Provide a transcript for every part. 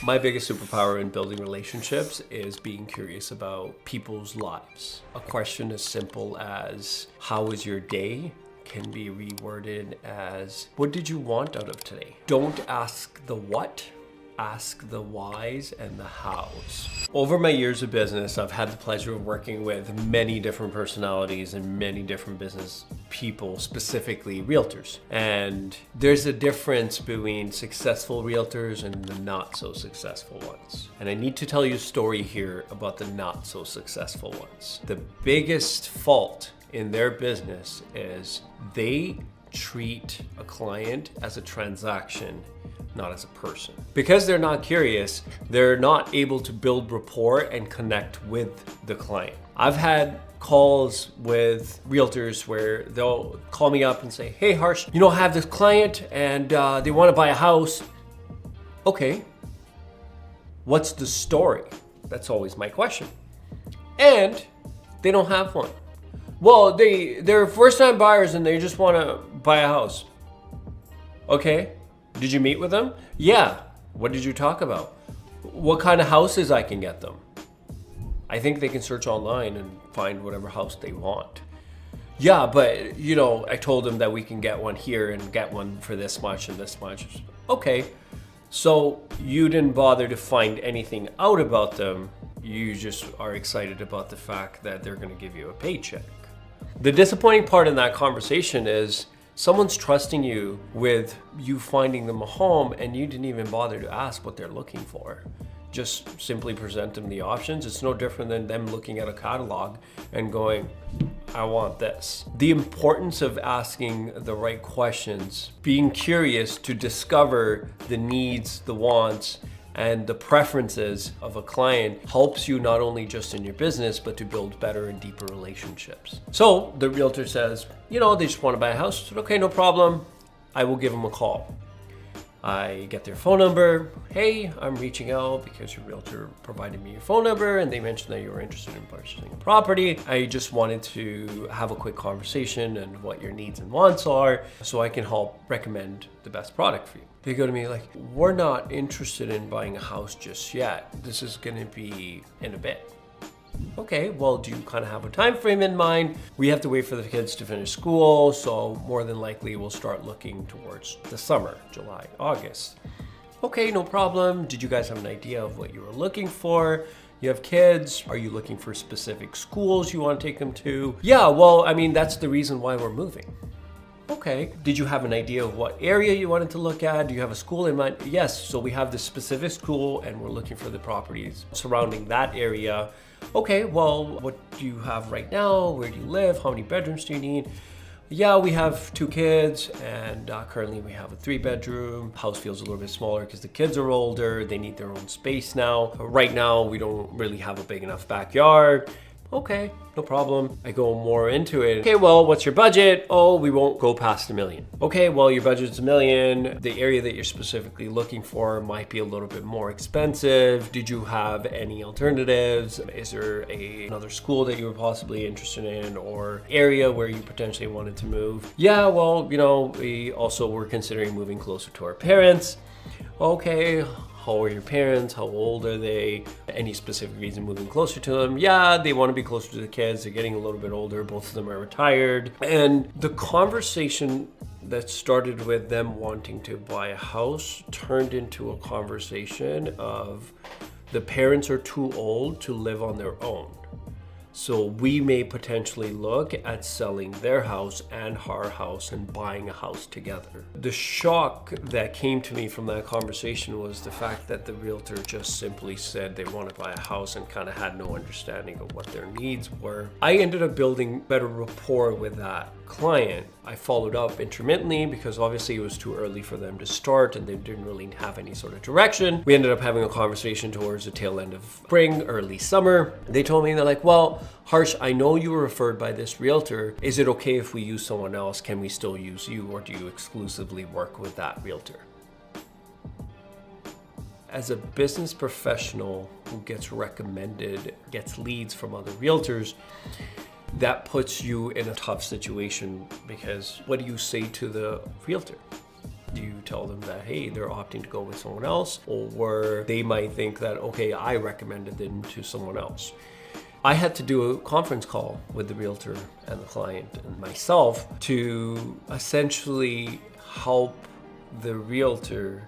My biggest superpower in building relationships is being curious about people's lives. A question as simple as, how was your day? Can be reworded as, what did you want out of today? Don't ask the what, ask the whys and the hows. Over my years of business, I've had the pleasure of working with many different personalities and many different business people, specifically realtors. And there's a difference between successful realtors and the not so successful ones. And I need to tell you a story here about the not so successful ones. The biggest fault in their business is they treat a client as a transaction, not as a person. Because they're not curious, they're not able to build rapport and connect with the client. I've had calls with realtors where they'll call me up and say, hey Harsh, I have this client and they want to buy a house. Okay, what's the story? That's always my question. And they don't have one. Well, they're first-time buyers and they just want to buy a house. Okay, did you meet with them? Yeah. What did you talk about? What kind of houses I can get them? I think they can search online and find whatever house they want. Yeah, but I told them that we can get one here and get one for this much and this much. Okay, so you didn't bother to find anything out about them. You just are excited about the fact that they're going to give you a paycheck. The disappointing part in that conversation is someone's trusting you with you finding them a home and you didn't even bother to ask what they're looking for. Just simply present them the options. It's no different than them looking at a catalog and going, I want this. The importance of asking the right questions, being curious to discover the needs, the wants, and the preferences of a client helps you not only just in your business, but to build better and deeper relationships. So the realtor says, they just want to buy a house. I said, okay, no problem. I will give them a call. I get their phone number. Hey, I'm reaching out because your realtor provided me your phone number and they mentioned that you were interested in purchasing a property. I just wanted to have a quick conversation and what your needs and wants are so I can help recommend the best product for you. They go to me like, we're not interested in buying a house just yet. This is going to be in a bit. Okay, well, do you kind of have a time frame in mind? We have to wait for the kids to finish school, so more than likely we'll start looking towards the summer, July, August. Okay, no problem. Did you guys have an idea of what you were looking for? You have kids. Are you looking for specific schools you want to take them to? Yeah, well, that's the reason why we're moving. Okay. Did you have an idea of what area you wanted to look at? Do you have a school in mind? Yes, so we have this specific school and we're looking for the properties surrounding that area. Okay, well, what do you have right now? Where do you live? How many bedrooms do you need? Yeah, we have 2 kids and currently we have a 3-bedroom. House feels a little bit smaller because the kids are older. They need their own space now. Right now, we don't really have a big enough backyard. Okay, no problem. I go more into it. Okay, well, what's your budget? Oh, we won't go past $1 million. Okay, well, your budget's $1 million. The area that you're specifically looking for might be a little bit more expensive. Did you have any alternatives? Is there another school that you were possibly interested in or area where you potentially wanted to move? Yeah, well, we also were considering moving closer to our parents. Okay. How are your parents? How old are they? Any specific reason moving closer to them? Yeah, they want to be closer to the kids. They're getting a little bit older. Both of them are retired. And the conversation that started with them wanting to buy a house turned into a conversation of the parents are too old to live on their own. So we may potentially look at selling their house and our house and buying a house together. The shock that came to me from that conversation was the fact that the realtor just simply said they want to buy a house and kind of had no understanding of what their needs were. I ended up building better rapport with that client. I followed up intermittently because obviously it was too early for them to start and they didn't really have any sort of direction. We ended up having a conversation towards the tail end of spring, early summer. They told me, they're like, well, Harsh, I know you were referred by this realtor. Is it okay if we use someone else? Can we still use you or do you exclusively work with that realtor? As a business professional who gets recommended, gets leads from other realtors, that puts you in a tough situation because what do you say to the realtor? You tell them that, hey, they're opting to go with someone else, or they might think that, okay, I recommended them to someone else. I had to do a conference call with the realtor and the client and myself to essentially help the realtor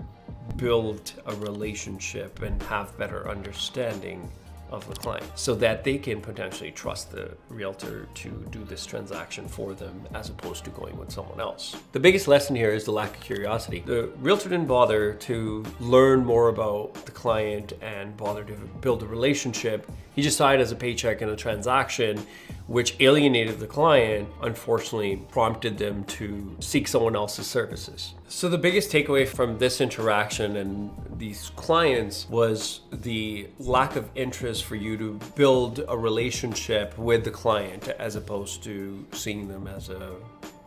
build a relationship and have better understanding of the client so that they can potentially trust the realtor to do this transaction for them as opposed to going with someone else. The biggest lesson here is the lack of curiosity. The realtor didn't bother to learn more about the client and bother to build a relationship. He just saw it as a paycheck and a transaction, which alienated the client, unfortunately prompted them to seek someone else's services. So the biggest takeaway from this interaction and these clients was the lack of interest for you to build a relationship with the client as opposed to seeing them as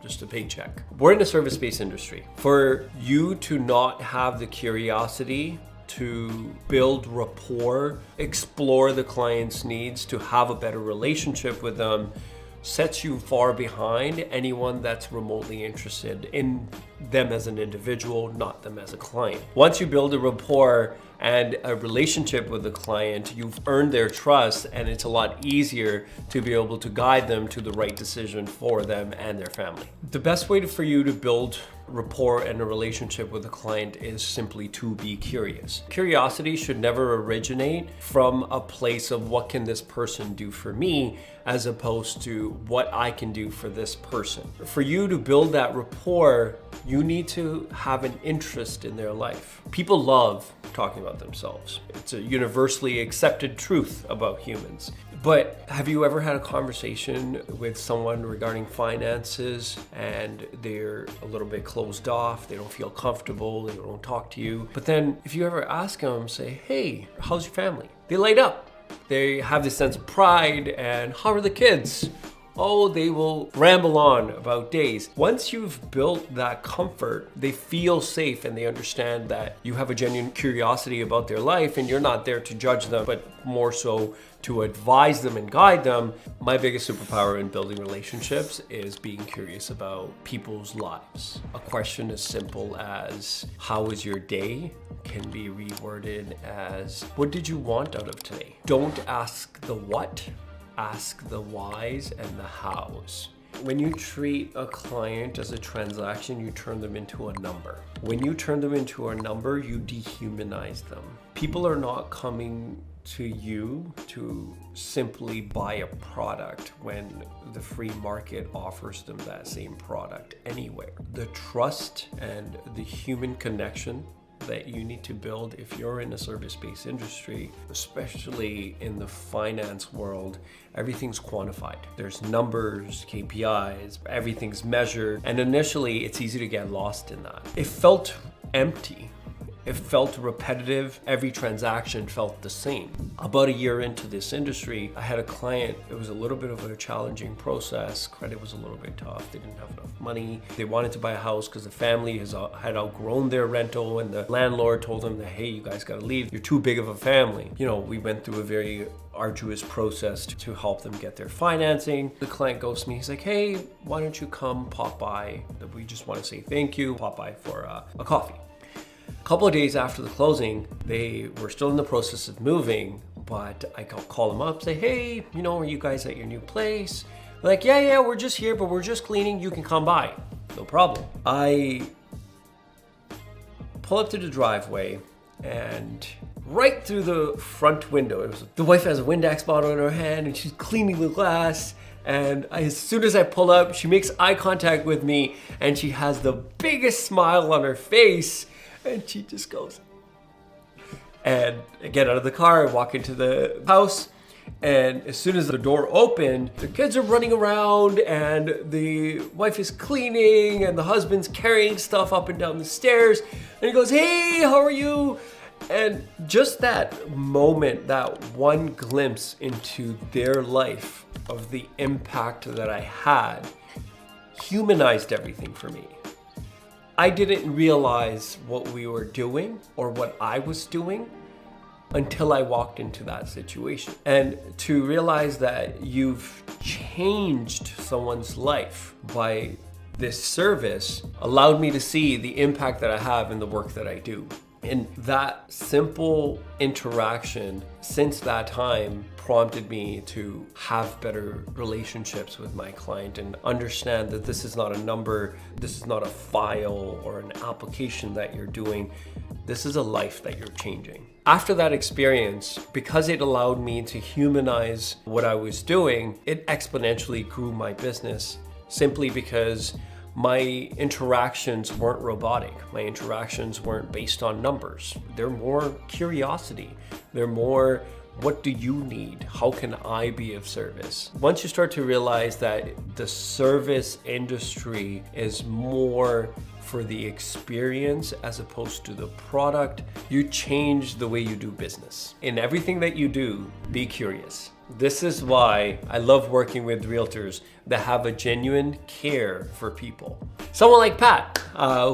just a paycheck. We're in a service-based industry. For you to not have the curiosity to build rapport, explore the client's needs, to have a better relationship with them, sets you far behind anyone that's remotely interested in them as an individual, not them as a client. Once you build a rapport and a relationship with the client, you've earned their trust, and it's a lot easier to be able to guide them to the right decision for them and their family. The best way for you to build rapport and a relationship with a client is simply to be curious. Curiosity should never originate from a place of what can this person do for me, as opposed to what I can do for this person. For you to build that rapport, you need to have an interest in their life. People love talking about themselves. It's a universally accepted truth about humans. But have you ever had a conversation with someone regarding finances and they're a little bit closed off, they don't feel comfortable, they don't talk to you? But then if you ever ask them, say, hey, how's your family? They light up. They have this sense of pride and how are the kids? Oh, they will ramble on about days. Once you've built that comfort, they feel safe and they understand that you have a genuine curiosity about their life and you're not there to judge them, but more so to advise them and guide them. My biggest superpower in building relationships is being curious about people's lives. A question as simple as, how was your day? Can be reworded as, what did you want out of today? Don't ask the what. Ask the whys and the hows. When you treat a client as a transaction, you turn them into a number. When you turn them into a number, you dehumanize them. People are not coming to you to simply buy a product when the free market offers them that same product anywhere. The trust and the human connection that you need to build if you're in a service-based industry, especially in the finance world, everything's quantified. There's numbers, KPIs, everything's measured, and initially it's easy to get lost in that. It felt empty. It felt repetitive. Every transaction felt the same. About a year into this industry, I had a client. It was a little bit of a challenging process. Credit was a little bit tough. They didn't have enough money. They wanted to buy a house because the family had outgrown their rental, and the landlord told them that, hey, you guys got to leave. You're too big of a family. You know, we went through a very arduous process to help them get their financing. The client goes to me. He's like, hey, why don't you come pop by? We just want to say thank you. Pop by for a coffee. A couple of days after the closing, they were still in the process of moving, but I call them up, say, hey, are you guys at your new place? They're like, yeah, we're just here, but we're just cleaning. You can come by. No problem. I pull up to the driveway, and right through the front window, the wife has a Windex bottle in her hand and she's cleaning the glass. And as soon as I pull up, she makes eye contact with me and she has the biggest smile on her face. And she just goes, and I get out of the car, I walk into the house, and as soon as the door opened, the kids are running around and the wife is cleaning and the husband's carrying stuff up and down the stairs. And he goes, hey, how are you? And just that moment, that one glimpse into their life of the impact that I had, humanized everything for me. I didn't realize what we were doing or what I was doing until I walked into that situation. And to realize that you've changed someone's life by this service allowed me to see the impact that I have in the work that I do. And that simple interaction since that time prompted me to have better relationships with my client and understand that this is not a number, this is not a file or an application that you're doing. This is a life that you're changing. After that experience, because it allowed me to humanize what I was doing, it exponentially grew my business simply because my interactions weren't robotic. My interactions weren't based on numbers. They're more curiosity. They're more, what do you need? How can I be of service? Once you start to realize that the service industry is more for the experience as opposed to the product, you change the way you do business. In everything that you do, be curious. This is why I love working with realtors that have a genuine care for people. Someone like Pat,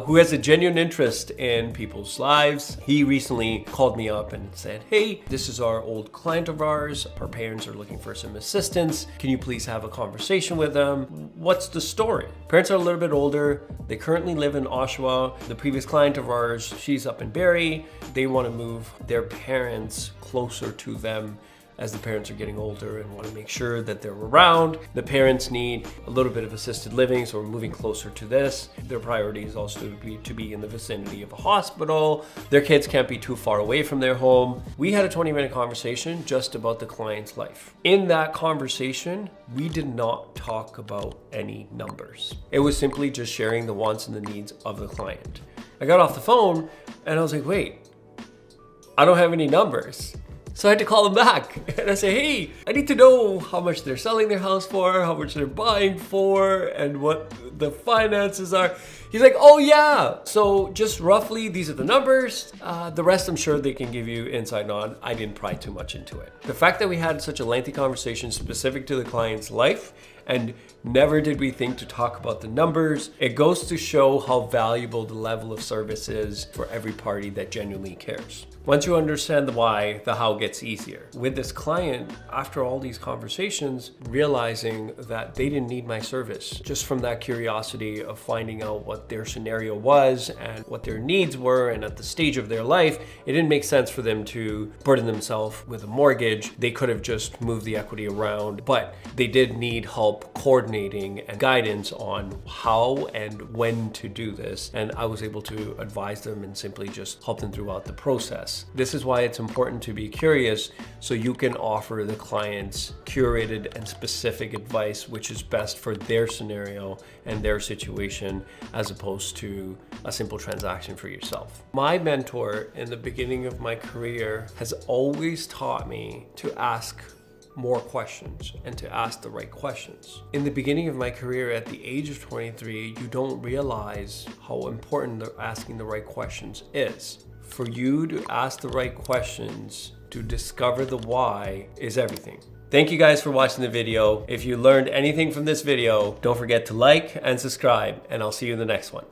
who has a genuine interest in people's lives. He recently called me up and said, hey, this is our old client of ours. Our parents are looking for some assistance. Can you please have a conversation with them? What's the story? Parents are a little bit older. They currently live in Oshawa. The previous client of ours, she's up in Barrie. They want to move their parents closer to them as the parents are getting older and want to make sure that they're around. The parents need a little bit of assisted living, so we're moving closer to this. Their priority is also to be in the vicinity of a hospital. Their kids can't be too far away from their home. We had a 20-minute conversation just about the client's life. In that conversation, we did not talk about any numbers. It was simply just sharing the wants and the needs of the client. I got off the phone and I was like, wait, I don't have any numbers. So I had to call them back and I say, hey, I need to know how much they're selling their house for, how much they're buying for, and what the finances are. He's like, oh yeah, so just roughly, these are the numbers. The rest I'm sure they can give you insight on. I didn't pry too much into it. The fact that we had such a lengthy conversation specific to the client's life and never did we think to talk about the numbers, it goes to show how valuable the level of service is for every party that genuinely cares. Once you understand the why, the how gets easier. With this client, after all these conversations, realizing that they didn't need my service, just from that curiosity of finding out what their scenario was and what their needs were, and at the stage of their life, it didn't make sense for them to burden themselves with a mortgage. They could have just moved the equity around, but they did need help coordinating and guidance on how and when to do this. And I was able to advise them and simply just help them throughout the process. This is why it's important to be curious so you can offer the clients curated and specific advice which is best for their scenario and their situation as opposed to a simple transaction for yourself. My mentor in the beginning of my career has always taught me to ask more questions and to ask the right questions. In the beginning of my career at the age of 23, you don't realize how important asking the right questions is. For you to ask the right questions, to discover the why is everything. Thank you guys for watching the video. If you learned anything from this video, don't forget to like and subscribe, and I'll see you in the next one.